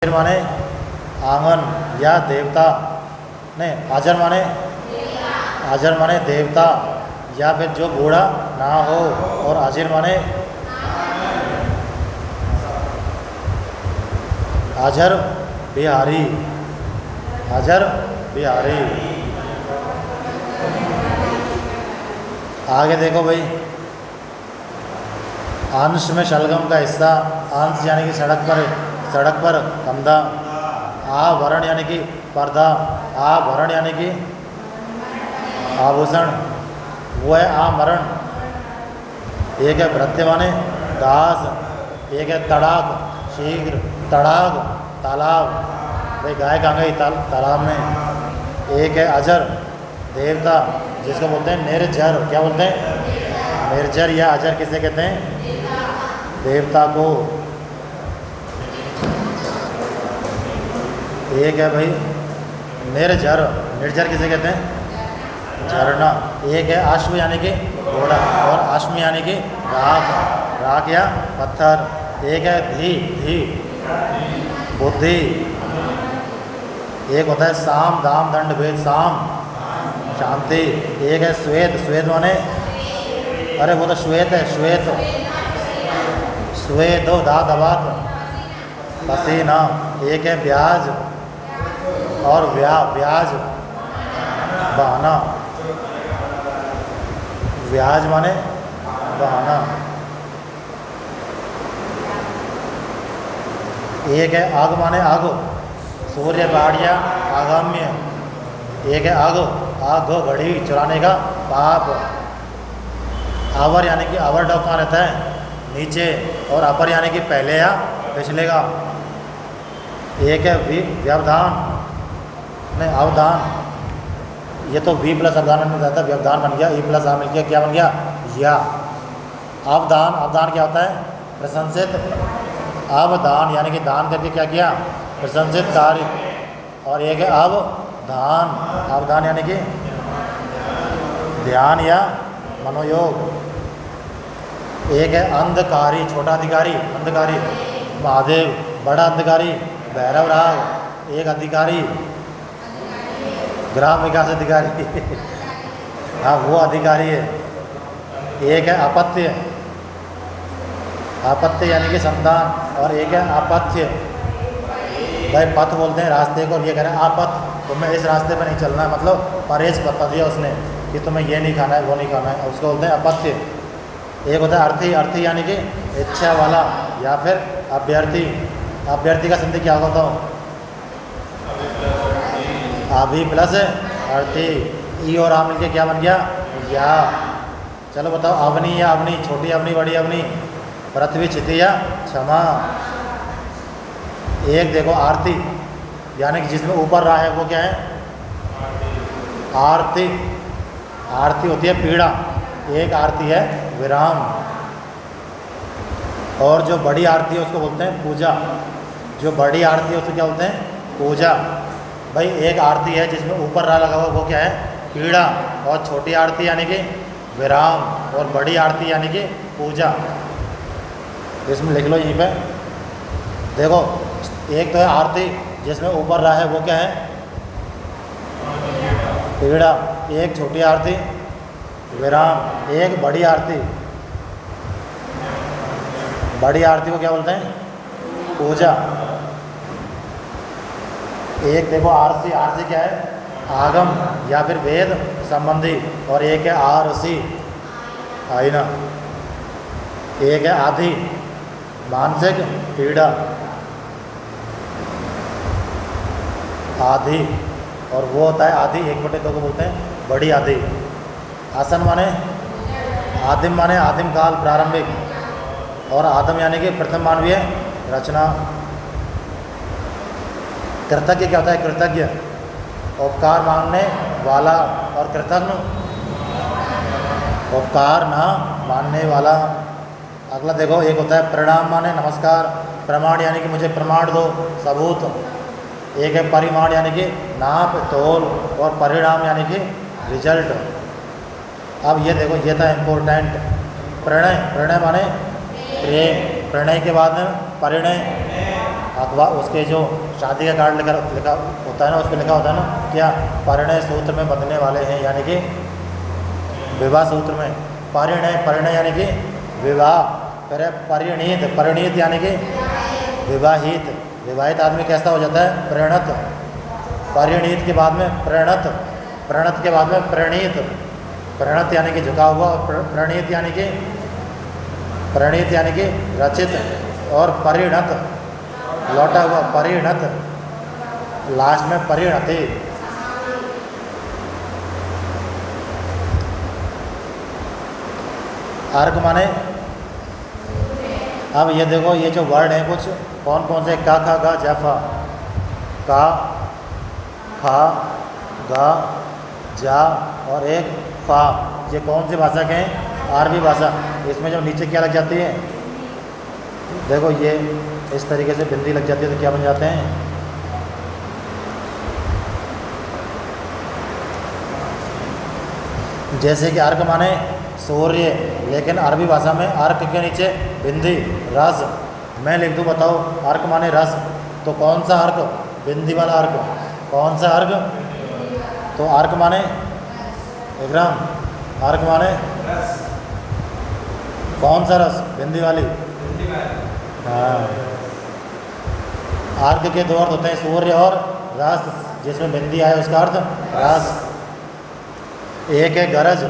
फिर माने आंगन या देवता, नहीं आजर माने देवता या फिर जो बूढ़ा ना हो, और आजिर माने आजर बिहारी, आजर बिहारी। आगे देखो भाई, अंश में शलगम का हिस्सा, अंश यानी कि सड़क पर कंधा, आवरण यानी कि पर्दा, आभरण यानी कि आभूषण, वो है आमरण। एक है भृत्य माने दास, एक है तड़ाक शीघ्र, तड़ाक तालाब, भाई गाय कहाँ गई तालाब में। एक है अजर देवता जिसको बोलते हैं निर्जर, क्या बोलते हैं निर्जर, या अजर किसे कहते हैं देवता को। एक है भाई निर्जर, निर्जर किसे कहते हैं झरना। एक है अश्व यानी कि घोड़ा, और अश्म यानी कि राख, राख या पत्थर। एक है धी बुद्धि। एक होता है साम दाम दंड भेद, साम शांति। एक है श्वेत, श्वेत माने अरे वो तो श्वेत है, श्वेत श्वेत दो दा दबात पसीना। एक है ब्याज और ब्याज बहाना, ब्याज माने बहाना। एक है आग माने आग, सूर्य बाढ़िया आगाम्य। एक है आग घड़ी चुराने का पाप। आवर यानी कि आवर डॉग कहाँ रहता है नीचे, और अपर यानी कि पहले या पिछले का। एक है व्यवधान, नहीं अवधान, ये तो वी प्लस अवधान में जाता है, व्यवधान बन गया, ई प्लस आ मिल गया, क्या बन गया या। अवधान, अवधान क्या होता है प्रशंसित, अवधान यानी कि दान करके क्या किया प्रशंसित कार्य। और एक है अवधान, अवधान यानी कि ध्यान या मनोयोग। एक है अंधकारी, छोटा अधिकारी अंधकारी, महादेव बड़ा अधिकारी, भैरव राग एक अधिकारी, ग्राम विकास अधिकारी हाँ वो अधिकारी है। एक है अपत्य, अपत्य यानी कि संतान, और एक है अपथ्य, भाई पथ बोलते हैं रास्ते को, ये कह रहे हैं आपथ, तुम्हें इस रास्ते पर नहीं चलना है, मतलब परहेज बता दिया उसने कि तुम्हें ये नहीं खाना है वो नहीं खाना है, उसको बोलते हैं अपत्य। एक होता है अर्थी, अर्थी यानी कि इच्छा वाला, या फिर अभ्यर्थी। अभ्यर्थी का संधि क्या होता है अभी प्लस अर्थी, ई और आ मिलके क्या बन गया या। चलो बताओ अवनी या अवनी, छोटी अवनी बड़ी अवनी, पृथ्वी क्षिति या क्षमा। एक देखो आरती यानी कि जिसमें ऊपर रहा है वो क्या है आरती, आरती होती है पीड़ा। एक आरती है विराम, और जो बड़ी आरती है उसको बोलते हैं पूजा। जो बड़ी आरती है उसको क्या बोलते हैं पूजा। भाई एक आरती है जिसमें ऊपर रा लगा हुआ वो क्या है पीड़ा, और छोटी आरती यानी कि विराम, और बड़ी आरती यानी कि पूजा। इसमें लिख लो यहीं पे देखो, एक तो है आरती जिसमें ऊपर रहा है वो क्या है पीड़ा, एक छोटी आरती विराम, एक बड़ी आरती। बड़ी आरती को क्या बोलते हैं पूजा। एक देखो आरसी, आरसी क्या है आगम या फिर वेद संबंधी, और एक है आरसी आईना। एक है आदि मानसिक पीड़ा आदि, और वो होता है आदि 1/2 को बोलते हैं बड़ी आदि। आसन माने आदिम काल प्रारंभिक, और आदम यानी कि प्रथम मानवीय रचना। कृतज्ञ क्या होता है कृतज्ञ, उपकार मांगने वाला, और कृतज्ञ उपकार ना मानने वाला। अगला देखो, एक होता है प्रणाम माने नमस्कार, प्रमाण यानी कि मुझे प्रमाण दो सबूत। एक है परिमाण यानी कि नाप तोल, और परिणाम यानी कि रिजल्ट। अब ये देखो ये था इम्पोर्टेंट, प्रणय, प्रणय माने प्रेम, प्रणय के बाद में परिणय, अथवा उसके जो शादी का कार्ड लिखा होता है ना, उस पर लिखा होता है ना क्या, परिणय सूत्र में बंधने वाले हैं, यानी कि विवाह सूत्र में। परिणय यानी कि विवाह, फिर परिणीत, परिणीत यानी कि विवाहित, विवाहित आदमी कैसा हो जाता है, परिणत। परिणीत के बाद में प्रणत, प्रणत के बाद में प्रणीत, प्रणत यानी कि झुका हुआ, और प्रणीत यानी कि रचित, और परिणत लौटा हुआ, परिणत, लास्ट में परिणति। अर्घ माने, अब ये देखो ये जो वर्ड हैं कुछ कौन कौन से, का खा गा जफा, का खा गा जा और एक फा, ये कौन सी भाषा के हैं, अरबी भाषा। इसमें जब नीचे क्या लग जाती है, देखो ये इस तरीके से बिंदी लग जाती है तो क्या बन जाते हैं, जैसे कि अर्क माने सूर्य, लेकिन अरबी भाषा में अर्क के नीचे बिंदी रस। मैं लिख दूँ, बताओ अर्क माने रस, तो कौन सा अर्क, बिंदी वाला अर्क, कौन सा अर्क, तो अर्क माने विक्रम, अर्क माने कौन सा रस, बिंदी वाली। हाँ, अर्क के दो अर्थ होते हैं, सूर्य और रस, जिसमें बिंदी आए उसका अर्थ रस। एक है गरज,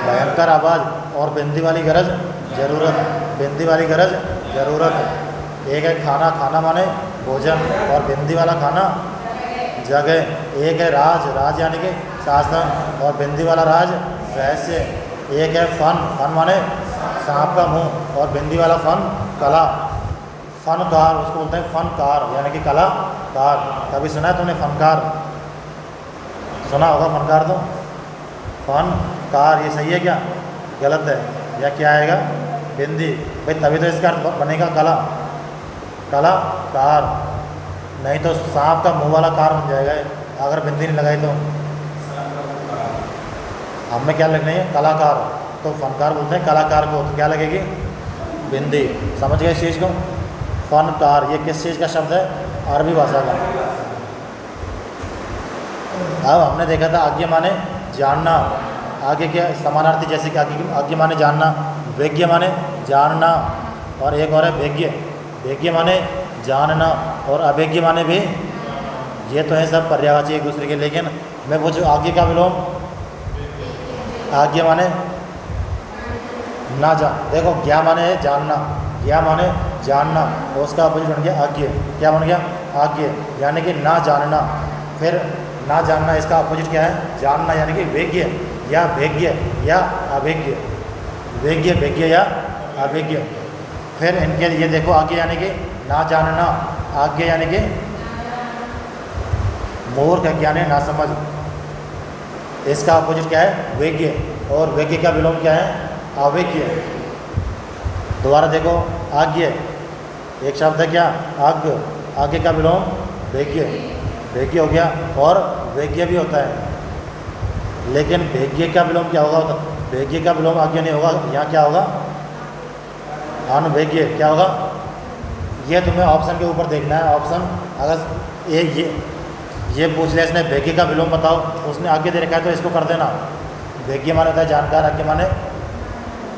भयंकर आवाज़, और बिंदी वाली गरज जरूरत, बिंदी वाली गरज जरूरत। एक है खाना, खाना माने भोजन, और बिंदी वाला खाना जगह। एक है राज, राज यानी कि शासन, और बिंदी वाला राज रहस्य। एक है फन, फन माने सांप का मुंह, और बिंदी वाला फन कला, फनकार, उसको बोलते हैं फनकार यानी कि कलाकार। कभी सुना है तुमने फनकार, सुना होगा फनकार, तो फनकार ये सही है क्या, गलत है, या क्या आएगा, बिंदी, भाई तभी तो इसका अर्थ बनेगा कला, कलाकार, नहीं तो सांप का मुंह वाला कार बन जाएगा अगर बिंदी नहीं लगाई तो। हमें क्या लगना है, कलाकार, तो फनकार बोलते हैं कलाकार को, तो क्या लगेगी, बिंदी। समझ गए इस चीज़ को, फनकार ये किस चीज़ का शब्द है, अरबी भाषा का। अब हमने देखा था आज्ञा माने जानना, आगे क्या समानार्थी, जैसे कि आज्ञा माने जानना, वेज्ञ माने जानना, और एक और है वेज्ञ, वेज्ञ माने जानना, और अवेज्ञ माने भी, ये तो है सब पर्यायवाची एक दूसरे के। लेकिन मैं पूछूँ आज्ञा का विलोम, आज्ञा माने ना जान, देखो ज्ञा माने है जानना, ज्ञा माने जानना, और उसका अपोजिट बन गया आज्ञा, क्या बन गया, आज्ञा यानी कि ना जानना। फिर ना जानना, इसका अपोजिट क्या है, जानना, यानी कि वेज्ञ या वेज्ञ या अवेज्ञ, वेज्ञ, वेज्ञ या अवेज्ञ। फिर इनके ये देखो आज्ञा यानी कि ना जानना, आज्ञा यानी कि मूर्ख ज्ञानी ना समझ, इसका अपोजिट क्या है, वेज्ञ, और वेज्ञ का विलोम क्या है, अवेज्ञ। दोबारा देखो आज्ञा, एक शब्द है क्या, आज्ञ, आज्ञा का विलोम वेज्ञ, वेज्ञ हो गया, और वेज्ञ भी होता है, लेकिन वेज्ञ का विलोम क्या होगा, वेज्ञ का विलोम आज्ञा नहीं होगा, यहाँ क्या होगा, अनवेज्ञ, क्या होगा, ये तुम्हें ऑप्शन के ऊपर देखना है। ऑप्शन अगर ये पूछ लिया इसने वेज्ञ का विलोम बताओ, उसने आगे दे रखा है तो इसको कर देना। वेज्ञ माने होता है जानकार, आज्ञा माने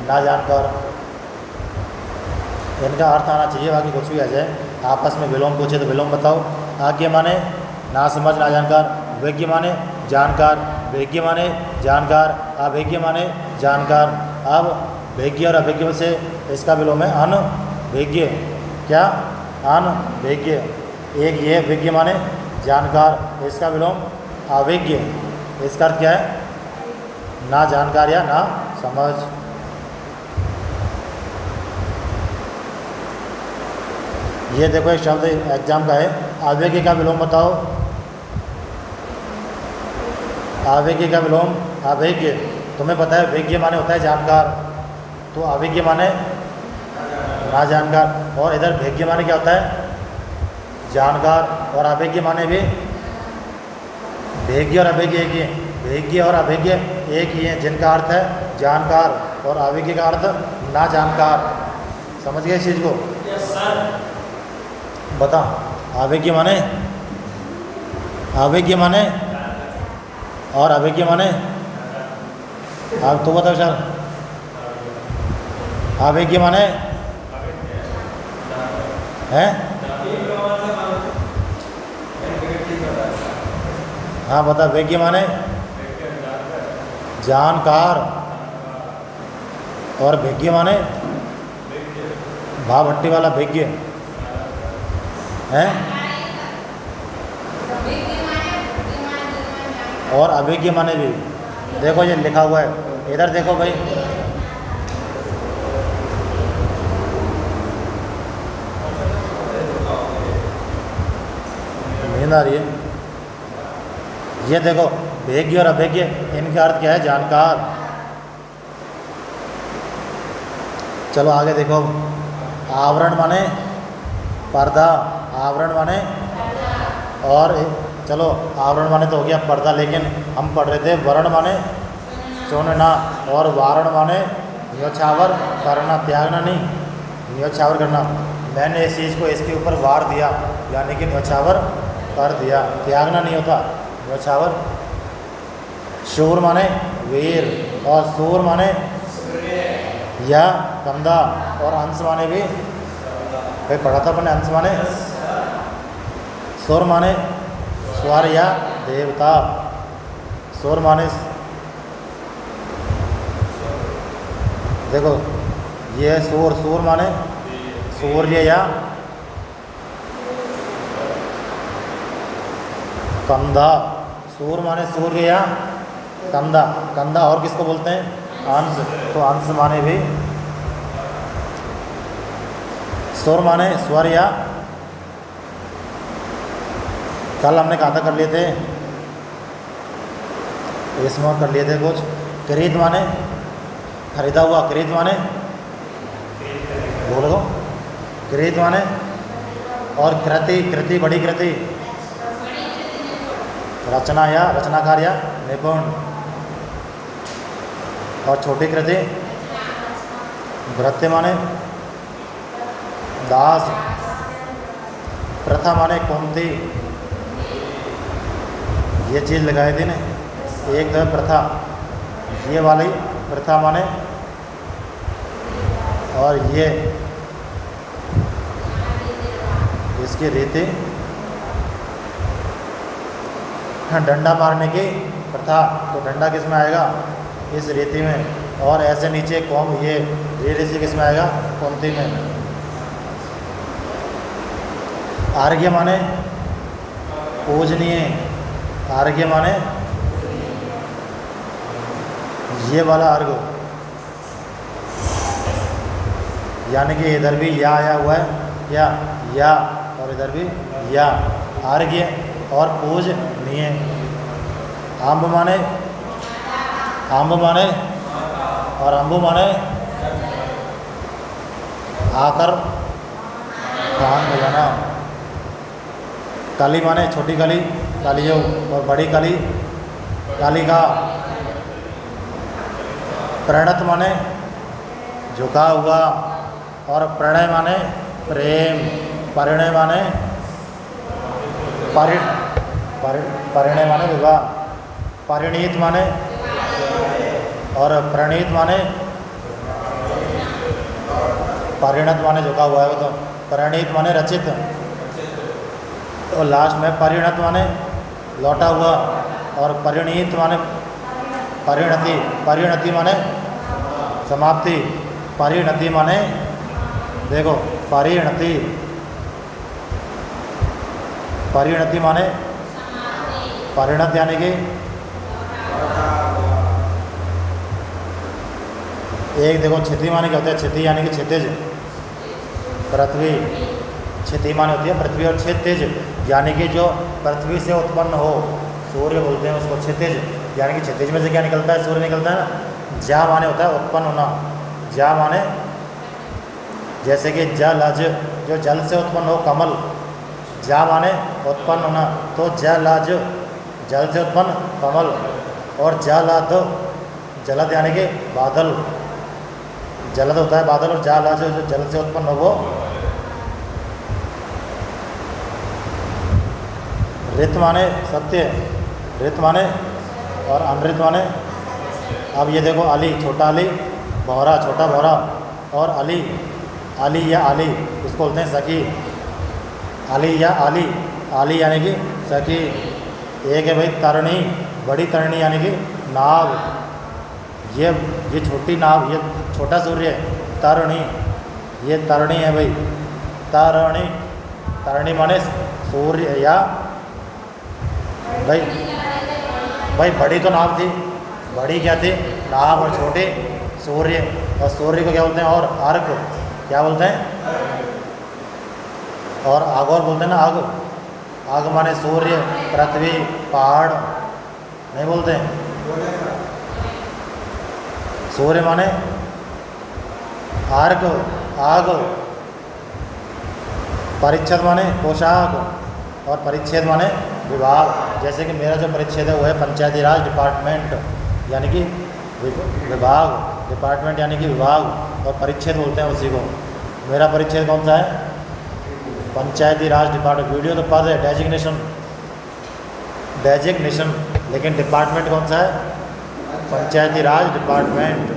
ना जानकार, इनका अर्थ आना चाहिए, बाकी कुछ भी आ जाए। आपस में विलोम पूछे तो विलोम बताओ। आज्ञा माने ना समझ ना जानकार, वेज्ञ माने जानकार, वेज्ञ माने जानकार, अवेज्ञ माने जानकार। अब वेज्ञ और अवेज्ञ से इसका विलोम है अनवेज्ञ, क्या, अनवेज्ञ। एक ये वेज्ञ माने जानकार, इसका विलोम अवेज्ञ, इसका अर्थ क्या है, ना जानकार या ना समझ। ये देखो एक शब्द एग्जाम का है, अवेज्ञ का विलोम बताओ, अवेज्ञ का विलोम अवेज्ञ। तुम्हें पता है वेज्ञ माने होता है जानकार, तो अवेज्ञ माने ना जानकार, और इधर वेज्ञ माने क्या होता है, जानकार, और अवेज्ञ माने भी, वेज्ञ और अवेज्ञ एक ही है, वेज्ञ और अवेज्ञ एक ही है, जिनका अर्थ है जानकार और अवेज्ञ का अर्थ ना जानकार। समझ गए इस चीज़ को? बता। आवेग्य माने, आवेग्य माने और अवेग्य माने, आप तो बता विशाल। आवेग्य माने है, हाँ बता। वेग्य माने जानकार और भेग्य माने भाव भट्टी वाला भेग्य है। और अभिज्ञ माने भी, देखो ये लिखा हुआ है इधर देखो भाई। नींद आ रही है। ये देखो भेग्य और अभिज्ञ, इनका अर्थ क्या है? जानकार। चलो आगे देखो। आवरण माने पर्दा, आवरण माने, और चलो आवरण माने तो हो गया पर्दा, लेकिन हम पढ़ रहे थे वर्ण माने चुनना, और वारण माने न्योछावर करना, त्यागना नहीं, न्योछावर करना। मैंने इस चीज़ को इसके ऊपर वार दिया, यानी कि न्योछावर कर दिया, त्यागना नहीं होता, न्योछावर। शूर माने वीर, और सूर माने या कंधा, और अंश माने भी भाई पढ़ा था अपने, अंश माने। सूर माने स्वर या देवता, सूर माने देखो ये सूर, सूर माने सूर्य या कंधा, सूर माने सूर्य या कंधा, कंधा और किसको बोलते हैं? अंश, तो अंश माने भी। सूर माने स्वर या, कल हमने कहा था कर लिए थे, इसमें कर लिए थे कुछ। क्रीत माने खरीदा हुआ, क्रीत माने बोलो तो, क्रीत माने। और कृति, कृति बड़ी कृति, रचना या रचनाकार या निपुण। और छोटी कृति भृत्य माने दास। प्रथा माने कुंती, ये चीज़ लगाई थी ना एक तो प्रथा, ये वाली प्रथा माने, और ये इसकी रीति, डंडा मारने की प्रथा, तो डंडा किस में आएगा? इस रीति में। और ऐसे नीचे कौम, ये ऋषि किस में आएगा? कुंती में। आर्घ्य माने पूजनीय, आर्घ्य माने ये वाला अर्घ, यानी कि इधर भी या आया हुआ है, या और इधर भी या, आर्घ्य और पूजनीय। आम्ब माने, आम्ब माने, और अम्बु माने आकर कान बजाना। कली माने छोटी कली, कलियुग, और बड़ी कली कालिका। प्रणत माने झुका हुआ, और प्रणय माने प्रेम। परिणय माने परिणय माने विवाह। परिणीत माने, और प्रणीत माने, परिणत माने झुका हुआ है वो तो, परिणीत माने रचित, और लास्ट में परिणत माने लौटा हुआ, और परिणीत माने परिणति, परिणति माने समाप्ति, परिणति माने देखो परिणति, परिणति माने परिणत, यानी कि एक देखो क्षति माने क्या होता है? क्षति यानी कि क्षितिज, पृथ्वी। क्षति माने होती है पृथ्वी, और क्षितिज यानी कि जो पृथ्वी से उत्पन्न हो, सूर्य बोलते हैं उसको क्षितिज, यानी कि क्षितिज में से क्या निकलता है? सूर्य निकलता है ना। जा माने होता है उत्पन्न होना, जा माने जैसे कि जल, अज जो जल से उत्पन्न हो, कमल। जा माने उत्पन्न होना, तो जल, अज जल से उत्पन्न कमल, और जलद, जलद यानी कि बादल, जलद होता है बादल, और जल, अज जो जल से उत्पन्न हो वो ऋत माने सत्य, ऋत माने और अनृत माने। अब ये देखो अली, छोटा अली, बहरा, छोटा बहरा, और अली, अली या आली इसको बोलते हैं सखी, अली या आली, आली यानी कि सखी। एक है भाई तरणी, बड़ी तरणी यानी कि नाव, ये छोटी नाव, ये छोटा सूर्य है, तरणी, ये तरणी है भाई, तरणी, तरणी माने सूर्य या भाई बड़ी तो नाव थी, बड़ी क्या थी, नाव, और छोटे सूर्य, और सूर्य को क्या बोलते हैं, और अर्क क्या बोलते हैं, और आग और बोलते हैं ना, आग, आग माने सूर्य, पृथ्वी, पहाड़ नहीं बोलते हैं, सूर्य माने अर्क, आग, परिच्छेद माने पोशाक, और परिच्छेद माने विभाग। जैसे कि मेरा जो परिच्छेद है वो है पंचायती राज डिपार्टमेंट, यानी कि विभाग, डिपार्टमेंट यानी कि विभाग, और परिच्छेद बोलते हैं उसी को। मेरा परिच्छेद कौन सा है, पंचायती राज डिपार्टमेंट। वीडियो तो पद है, डेजिग्नेशन, डेजिग्नेशन, लेकिन डिपार्टमेंट कौन सा है, पंचायती राज डिपार्टमेंट।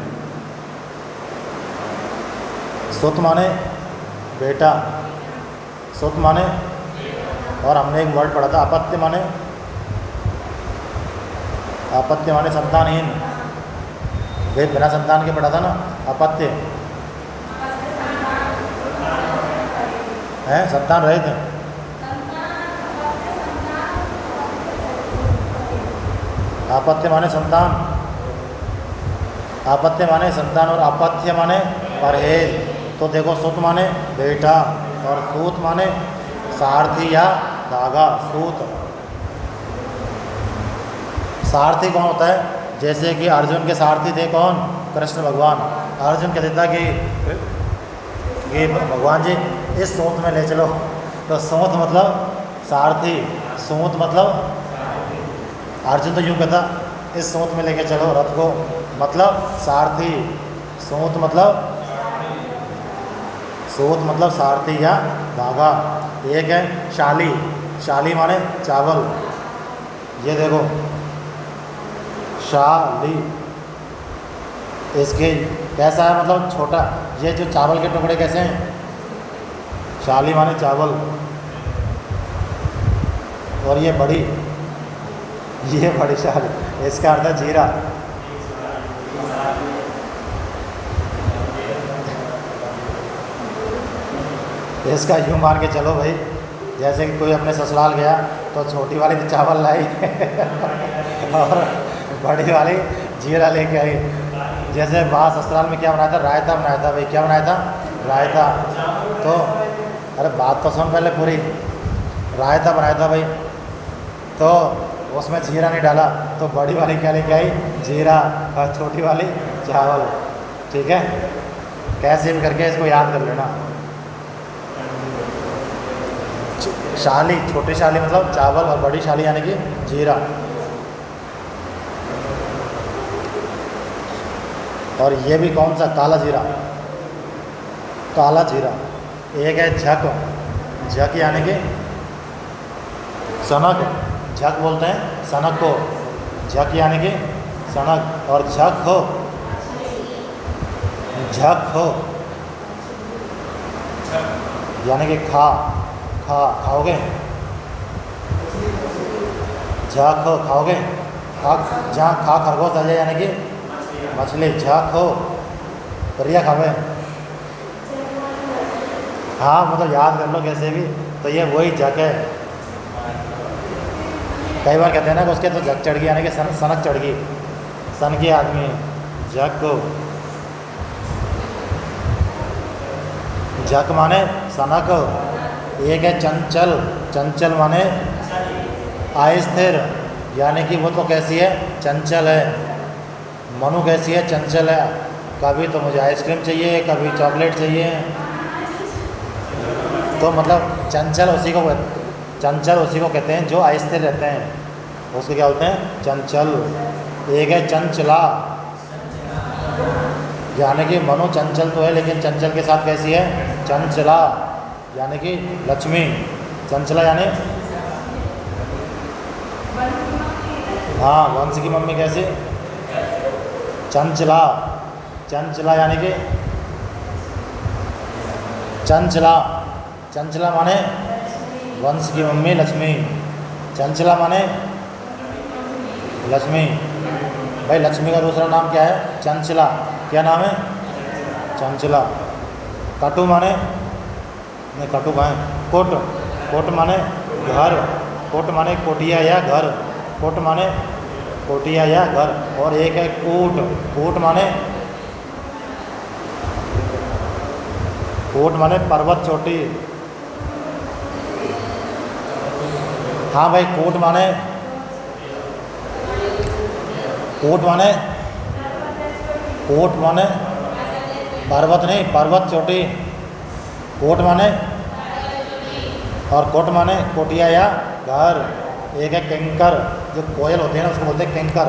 सुत माने बेटा, सुत माने, और हमने एक वर्ड पढ़ा था अपत्य माने, अपत्य माने संतानहीन, वे बिना संतान के पढ़ा था ना, अपत्य है, संतान रहित है, अपत्य माने संतान, अपत्य माने संतान, और अपत्य माने परहेज। तो देखो सुत माने बेटा, और सूत माने सारथी या धागा, सूत। सारथी कौन होता है, जैसे कि अर्जुन के सारथी थे कौन, कृष्ण भगवान। अर्जुन कहते था कि भगवान जी इस सूत में ले चलो, तो सूत मतलब सारथी, सूत मतलब, अर्जुन तो यूँ कहता इस सूत में लेके चलो रथ को, मतलब सारथी, सूत मतलब, सूत मतलब सारथी या धागा। एक है शाली, शाली माने चावल, ये देखो शाली, इसके कैसा है, मतलब छोटा, ये जो चावल के टुकड़े कैसे हैं, शाली माने चावल, और ये बड़ी, ये बड़ी शाली, इसका अर्थ है जीरा। इसका यूँ मान के चलो भाई, जैसे कि कोई अपने ससुराल गया तो छोटी वाली तो चावल लाई और बड़ी वाली जीरा लेके आई। जैसे वहाँ ससुराल में क्या बनाया था, रायता बनाया था भाई, क्या बनाया था, रायता। तो अरे बात तो सुन पहले पूरी, रायता बनाया था भाई, तो उसमें जीरा नहीं डाला, तो बड़ी वाली क्या लेके आई, जीरा, और छोटी वाली चावल। ठीक है, कैसे भी करके इसको याद कर लेना। शाली, छोटी शाली मतलब चावल, और बड़ी शाली यानी कि जीरा। और ये भी कौन सा, काला जीरा, काला जीरा। एक है झक, झक यानी कि सनक, झक बोलते हैं सनक को, झक यानी कि सनक, और झक हो, झक हो यानी कि खा, खाओगे, झक हो खाओगे, खा, जहाँ खा खरगोश आ जाए यानी कि मछली, झक हो बढ़िया खावे। हाँ मतलब याद कर लो कैसे भी, तो ये वही झक है। कई बार कहते हैं ना कि उसके तो झक चढ़ गई, यानी कि सनक चढ़ गई, सन के आदमी, झक हो। झक माने सनक। एक है चंचल, चंचल माने अस्थिर, यानी कि वो तो कैसी है, चंचल है। मनु कैसी है, चंचल है, कभी तो मुझे आइसक्रीम चाहिए, कभी चॉकलेट चाहिए। तो मतलब चंचल उसी को कहते हैं जो अस्थिर रहते हैं, उसको क्या बोलते हैं, चंचल। एक है चंचला, यानी कि मनु चंचल तो है, लेकिन चंचल के साथ कैसी है, चंचला, यानी कि लक्ष्मी। चंचला यानी हाँ, वंश की मम्मी कैसे? चंचला। चंचला यानी कि चंचला। चंचला माने वंश की मम्मी लक्ष्मी। चंचला माने लक्ष्मी। भाई लक्ष्मी का दूसरा नाम क्या है? चंचला। क्या नाम है? चंचला। कटु माने नहीं, कटु कहाँ है? कोट। कोट माने घर। कोट माने कोटिया या घर। कोट माने कोटिया या घर। और एक है कूट। कूट माने कूट माने पर्वत चोटी। हाँ भाई, कूट माने कूट माने कूट माने पर्वत नहीं, पर्वत चोटी। कोट माने और कोट माने कोटिया या घर। एक है किंकर, जो कोयल होते हैं ना उसको बोलते हैं किंकर।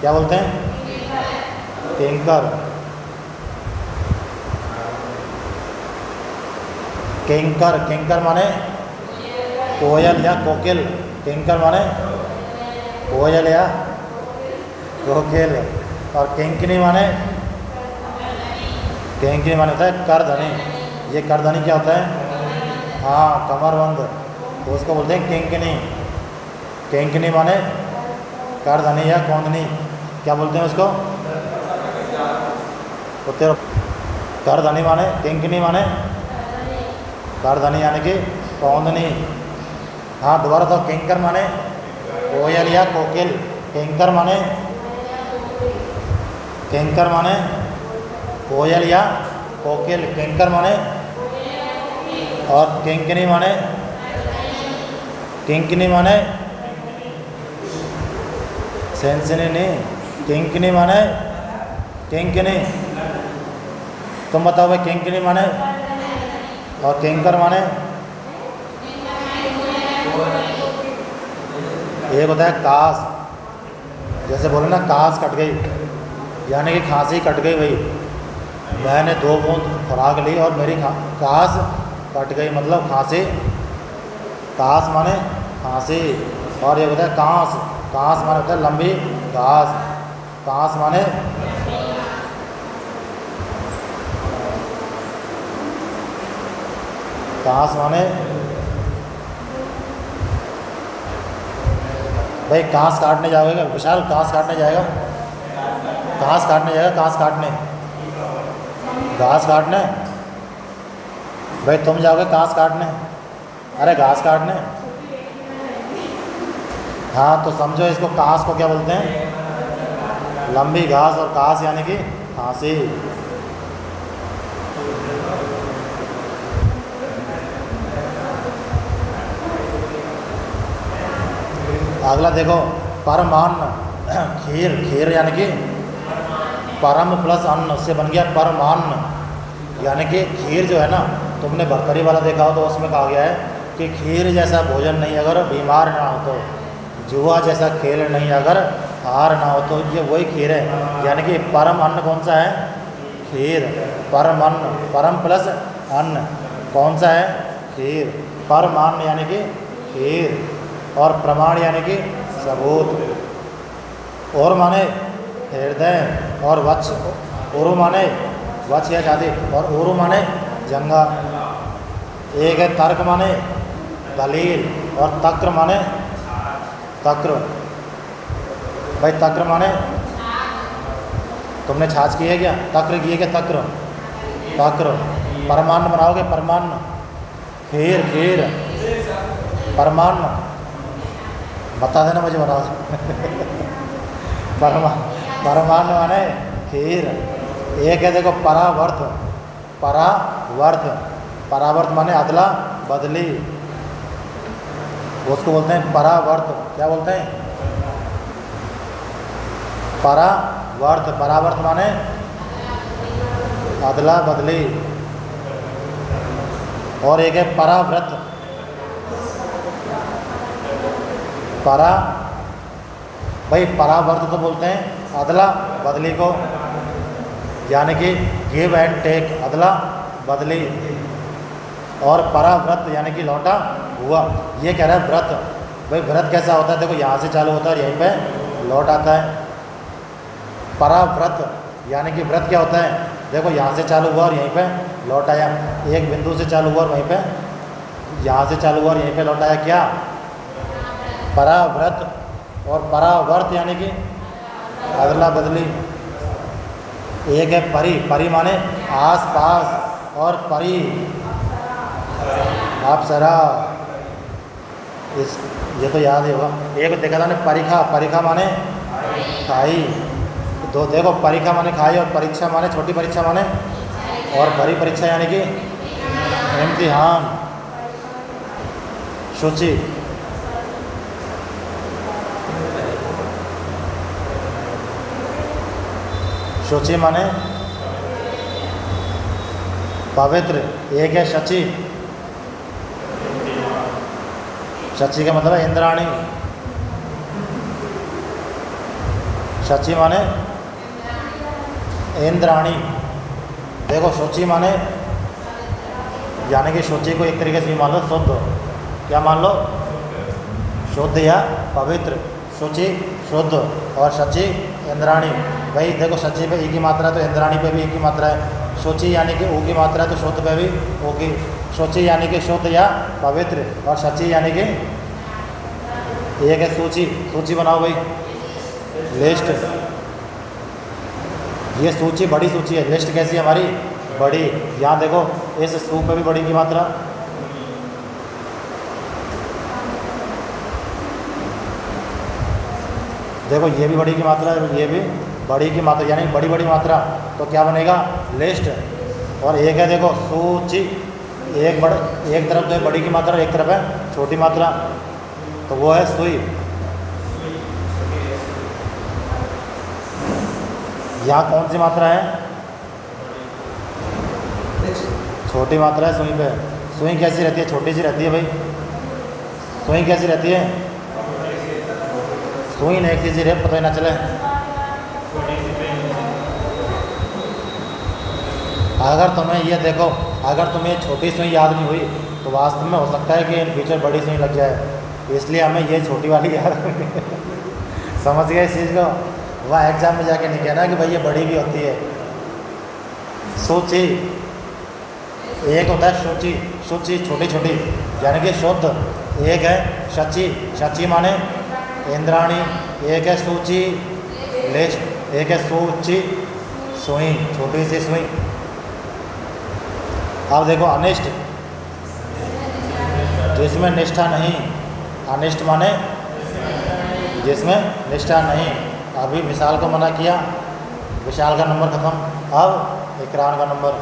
क्या बोलते हैं? किंकर। किंकर। किंकर माने कोयल या कोकिल। किंकर माने कोयल या कोकिल। और किंकिनी माने होता है करधनी। ये करधनी क्या होता है? हाँ, कमरबंद, तो उसको बोलते हैं किंकिनी। किंकिनी माने करधनी या कौंदनी। क्या बोलते हैं उसको? तो करधनी माने किंकिनी माने करधनी यानी कि कौंदनी। हाँ, दोबारा तो किंकर माने कोयल या कोकिल। किंकर माने कोयल या कोकिल। किंकर माने और किंकिनी माने सेंसनी नहीं, किंकिनी माने किंकिनी। तुम बताओ भाई, किंकिनी माने और किंकर माने? एक होता है कास। जैसे बोले ना कास कट गई, यानी कि खांसी कट गई भाई। मैंने 2 बूंद खुराक ली और मेरी कास कट गई, मतलब खांसी। कास माने खांसी। और ये होता है कांस। कांस माने होता है लंबी घास। कांस माने भाई कांस काटने जाओगे क्या विशाल? कांस काटने जाएगा? घास काटने जाएगा? घास काटने भाई तुम जाओगे घास काटने? अरे घास काटने। हाँ, तो समझो इसको, कांस को क्या बोलते हैं? लंबी घास। और कांस यानी कि खांसी। अगला देखो, परमान्न। खीर। खीर यानी कि परम प्लस अन्न, उससे बन गया परमान्न। यानी कि खीर जो है ना, तुमने भरतरी वाला देखा हो तो उसमें कहा गया है कि खीर जैसा भोजन नहीं अगर बीमार ना हो तो, जुआ जैसा खेल नहीं अगर हार ना हो तो, ये वही खीर है। यानी कि परम अन्न कौन सा है? खीर। परम अन्न, परम प्लस अन्न कौन सा है? खीर। परमान्न यानी कि खीर। और प्रमाण यानी कि सबूत। और माने हृदय। और वत्स। उरु माने वत्स या छाती। और उरु माने जंगा। एक है तर्क माने दलील। और तक्र माने तक्र। भाई तक्र माने, तुमने छाछ की है क्या? तक्र की है क्या? तक्र। तक्र। परमान्न बनाओगे? परमान्न। खीर। खीर परमान्न बता देना मुझे, बनाओ। परमान्न माने खीर। एक है देखो परावर्त। परावर्त। परावर्त माने अदला बदली, उसको बोलते हैं परावर्त। क्या बोलते हैं? परावर्त। परावर्त माने अदला बदली। और एक है पराव्रत। भाई परावर्त तो बोलते हैं अदला बदली को, यानी कि गिव एंड टेक, अदला बदली। और पराव्रत यानी कि लौटा हुआ। ये कह रहा है व्रत। भाई व्रत कैसा होता है? देखो यहाँ से चालू होता है और यहीं पे लौट आता है। पराव्रत यानी कि व्रत क्या होता है, देखो यहाँ से चालू हुआ और यहीं पे लौट आया, एक बिंदु से चालू हुआ और वहीं पे यहाँ से चालू हुआ और यहीं पे लौट आया, क्या पराव्रत। और परावर्त यानी कि अदला बदली। एक है परि, परि माने आस पास, और परि अप्सरा, इस ये तो याद ही होगा। एक देखा था ना परीक्षा, परीक्षा माने खाई, दो देखो परीक्षा माने खाई और परीक्षा माने छोटी परीक्षा माने, और बड़ी परीक्षा यानी कि इम्तिहान। शुचि, शुचि माने पवित्र। एक है शची, शची का मतलब है इंद्राणी। शची माने इंद्राणी। देखो शुचि माने यानी कि शुचि को एक तरीके से मान लो शुद्ध, क्या मान लो, शुद्ध या पवित्र। शुचि शुद्ध और शची इंद्राणी। भाई देखो शची पे ई की मात्रा है तो इंद्राणी पे भी ई की मात्रा है। शुचि यानी कि ऊ की मात्रा है तो शुद्ध पे भी ऊ की। शुचि यानी कि शुद्ध या पवित्र, और शची यानी कि एक है सूची। सूची बनाओ भाई, लिस्ट। ये सूची बड़ी सूची है, लिस्ट कैसी है हमारी, बड़ी। यहाँ देखो इस सू पे भी बड़ी की मात्रा, देखो ये भी बड़ी की मात्रा है, ये भी बड़ी की मात्रा, यानी बड़ी बड़ी मात्रा, तो क्या बनेगा, लिस्ट। और एक है देखो सूची, एक तरफ तो है बड़ी की मात्रा, एक तरफ है छोटी मात्रा, तो वो है सुई। यहाँ कौन सी मात्रा है, छोटी मात्रा है सुई पे। सुई कैसी रहती है, छोटी सी रहती है भाई। सुई कैसी रहती है, सुई ने एक चीज़ रहे पता ही ना चले। अगर तुम्हें ये देखो, अगर तुम्हें छोटी सुई याद नहीं हुई तो वास्तव में हो सकता है कि इन फ्यूचर बड़ी सुई लग जाए, इसलिए हमें ये छोटी वाली याद समझ गए इस चीज़ को। वह एग्जाम में जाके नहीं कहना कि भाई ये बड़ी भी होती है। सूची, एक होता है शुचि, शुचि छोटी छोटी यानी कि शुद्ध। एक है शची, शची माने इंद्राणी। एक है सूची, लिस्ट। एक है सूची, सुई, छोटी सी सुई। अब देखो अनिष्ट, जिसमें निष्ठा नहीं। अनिष्ट माने जिसमें निष्ठा नहीं। अभी विशाल को मना किया, विशाल का नंबर खत्म, अब इकरार का नंबर।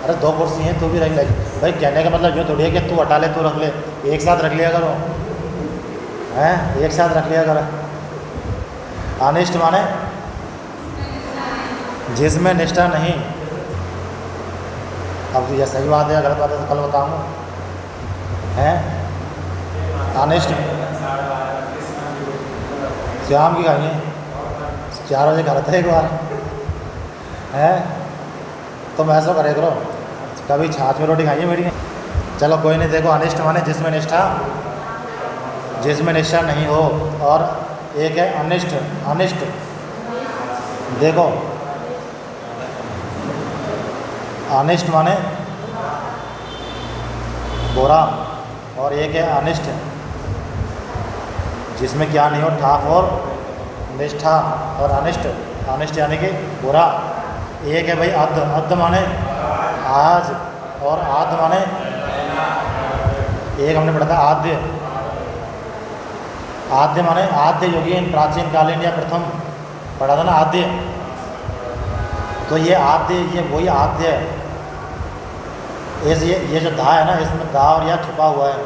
अरे दो कुर्सी हैं तू भी रख ले भाई, कहने का मतलब जो थोड़ी है कि तू हटा ले, तू रख ले, एक साथ रख लिया करो, हैं एक साथ रख लिया करो। अनिष्ट माने जिसमें निष्ठा नहीं। अब ये सही बात है, गलत बात है तो कल बताऊँगा। हैं अनिष्ट शाम की खाएंगे 4 बजे खा लेते एक बार, है तुम ऐसा करे करो, कभी छाछ में रोटी खाइए मेरी। चलो कोई नहीं। देखो अनिष्ट माने जिसमें निष्ठा नहीं हो, और एक है अनिष्ट। अनिष्ट देखो अनिष्ट माने बुरा, और एक है अनिष्ट जिसमें क्या नहीं हो, ठाफ और निष्ठा। और अनिष्ट, अनिष्ट यानी कि बुरा। एक है भाई अद्ध, अद्ध माने आज, और आद्य माने एक हमने पढ़ा था आद्य। आद्य माने आद्य योगीन, प्राचीन कालीन या प्रथम पढ़ा था ना आद्य। तो ये आद्य, ये वही आद्य है। ये जो धा है ना, इसमें धा और या छुपा हुआ है,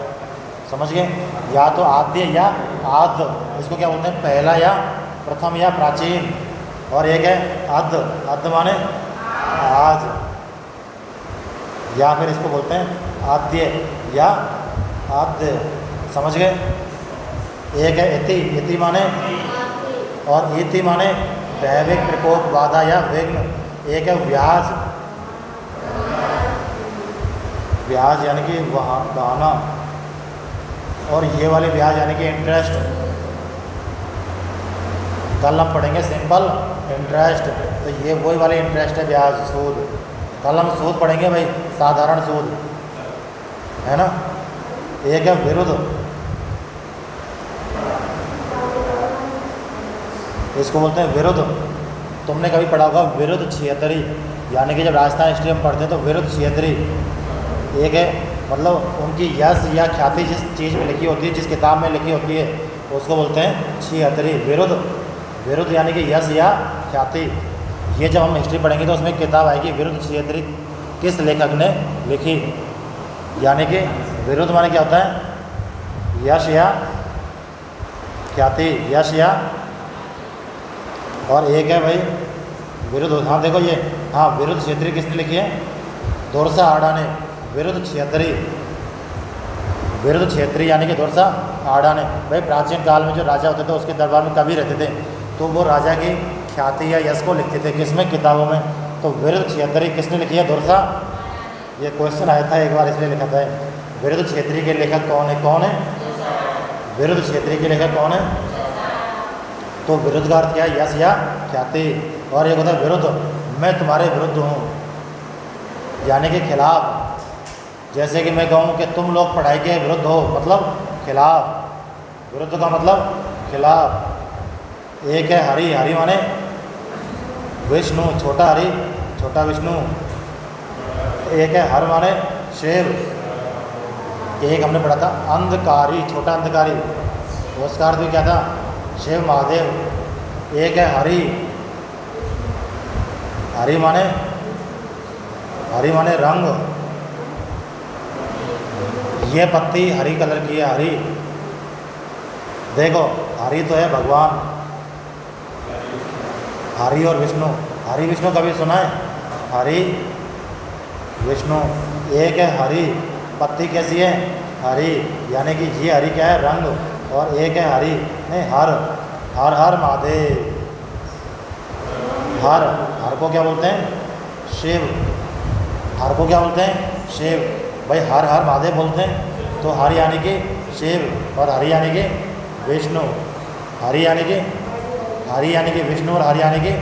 समझ गए। या तो आद्य या आद्य, इसको क्या बोलते हैं, पहला या प्रथम या प्राचीन। और एक है अद्ध, अद्ध माने आज, या फिर इसको बोलते हैं आद्य या आद्य, समझ गए। एक है इति, इति माने, और इति माने दैविक प्रकोप, बाधा या विघ्न। एक है व्याज, ब्याज यानी कि वहाँ बहाना, और ये वाले ब्याज यानी कि इंटरेस्ट। कल हम पढ़ेंगे सिंपल इंटरेस्ट, तो ये वही वाले इंटरेस्ट है, ब्याज, सूद। कल हम सूद पढ़ेंगे भाई, साधारण सूद, है ना। एक है विरुद्ध, इसको बोलते हैं विरुद्ध। तुमने कभी पढ़ा होगा विरुद्ध छिहत्तरी, यानी कि जब राजस्थान हिस्ट्री हम पढ़ते हैं तो विरुद्ध छिहत्तरी एक है, मतलब उनकी यश या ख्याति जिस चीज़ में लिखी होती है, जिस किताब में लिखी होती है, उसको बोलते हैं छिहत्तरी, विरुद्ध। विरुद्ध यानी कि यश या ख्याति। ये जब हम हिस्ट्री पढ़ेंगे तो उसमें किताब आएगी विरुद्ध छिहत्तरी किस लेखक ने लिखी, यानी कि विरुद्ध माने क्या होता है, यश या ख्याति, यश या। और एक है भाई विरुद्ध, हाँ देखो ये, हाँ विरुद्ध छिहत्तरी किसने लिखी है, दोरसा आड़ा ने। विरुद्ध छिहत्तरी, विरुद्ध छिहत्तरी यानी कि दोरसा आड़ा ने। भाई प्राचीन काल में जो राजा होते थे उसके दरबार में कवि रहते थे, तो वो राजा की ख्याति या यश को लिखते थे किसमें, किताबों में। तो विरुद्ध छिहत्तरी किसने लिखी है, दोरसा। ये क्वेश्चन आया था एक बार, इसलिए लिखा था। विरुद्ध छिहत्तरी के लेखक कौन है, कौन है, विरुद्ध छिहत्तरी के लेखक कौन है। तो विरुद्ध का अर्थ क्या है, यश या ख्याति। और ये होता है विरुद्ध, मैं तुम्हारे विरुद्ध हूँ, यानी कि खिलाफ। जैसे कि मैं कहूँ कि तुम लोग पढ़ाई के विरुद्ध हो, मतलब खिलाफ। विरुद्ध का मतलब खिलाफ। एक है हरि, हरि माने विष्णु, छोटा हरि, छोटा विष्णु। एक है हर माने शेर। एक हमने पढ़ा था अंधकारी, छोटा अंधकारी, उसका अर्थ भी क्या था, शिव महादेव। एक है हरि, हरि माने, हरि माने रंग। ये पत्ती हरी कलर की है, हरी। देखो हरि तो है भगवान, हरि और विष्णु। हरि विष्णु कभी सुना है, हरि विष्णु। एक है हरि, पत्ती कैसी है, हरी, यानी कि ये हरि क्या है, रंग। और एक है हरि नहीं, हर, हर हर महादेव। हर, हर को क्या बोलते हैं, शिव। हर को क्या बोलते हैं, शिव। भाई हर हर महादेव बोलते हैं, तो हर यानी कि शिव और हरि यानी कि विष्णु। हरि यानी कि, हरि यानी कि विष्णु और हरि यानी कि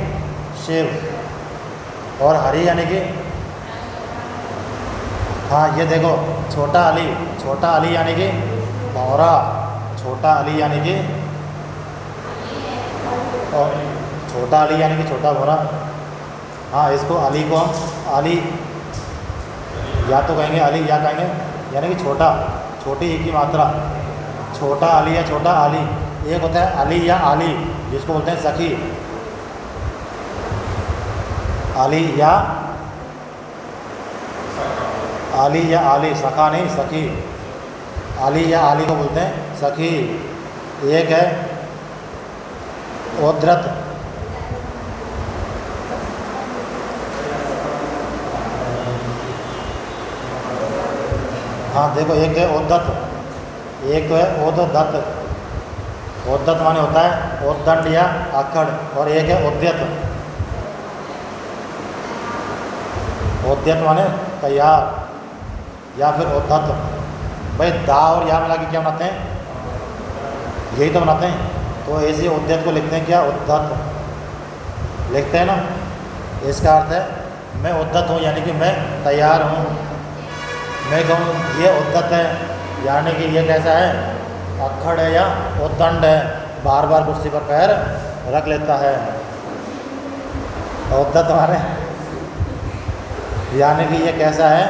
शिव। और हरि यानी कि, हाँ ये देखो छोटा अली, छोटा अली यानी कि भौरा, छोटा अली यानी कि, और छोटा अली यानी कि छोटा भौरा। हाँ इसको अली को हम अली या तो कहेंगे अली या कहेंगे यानी कि छोटा, छोटी ही की मात्रा, छोटा अली या छोटा अली। एक होता है अली या आली, जिसको बोलते हैं सखी। अली या आली या आली, सखा नहीं सखी। आली या आली को बोलते हैं सखी। एक है उद्धृत, हाँ देखो एक है उद्धत, एक तो है उद्धत। उद्धत माने होता है उद्दंड या अक्कड़। और एक है उद्यत, उद्यत माने तैयार या फिर उद्धत। भाई दा और या मिला के क्या बनाते हैं, यही तो बनाते हैं। तो ऐसे उद्यत को लिखते हैं क्या, उद्धत लिखते हैं ना। इसका अर्थ है मैं उद्धत हूँ, यानी कि मैं तैयार हूँ। मैं कहूँ ये उद्धत है, यानी कि ये कैसा है, अक्खड़ है या उद्दंड है, बार बार कुर्सी पर पैर रख लेता है। उद्धत हमारे यानी कि ये कैसा है,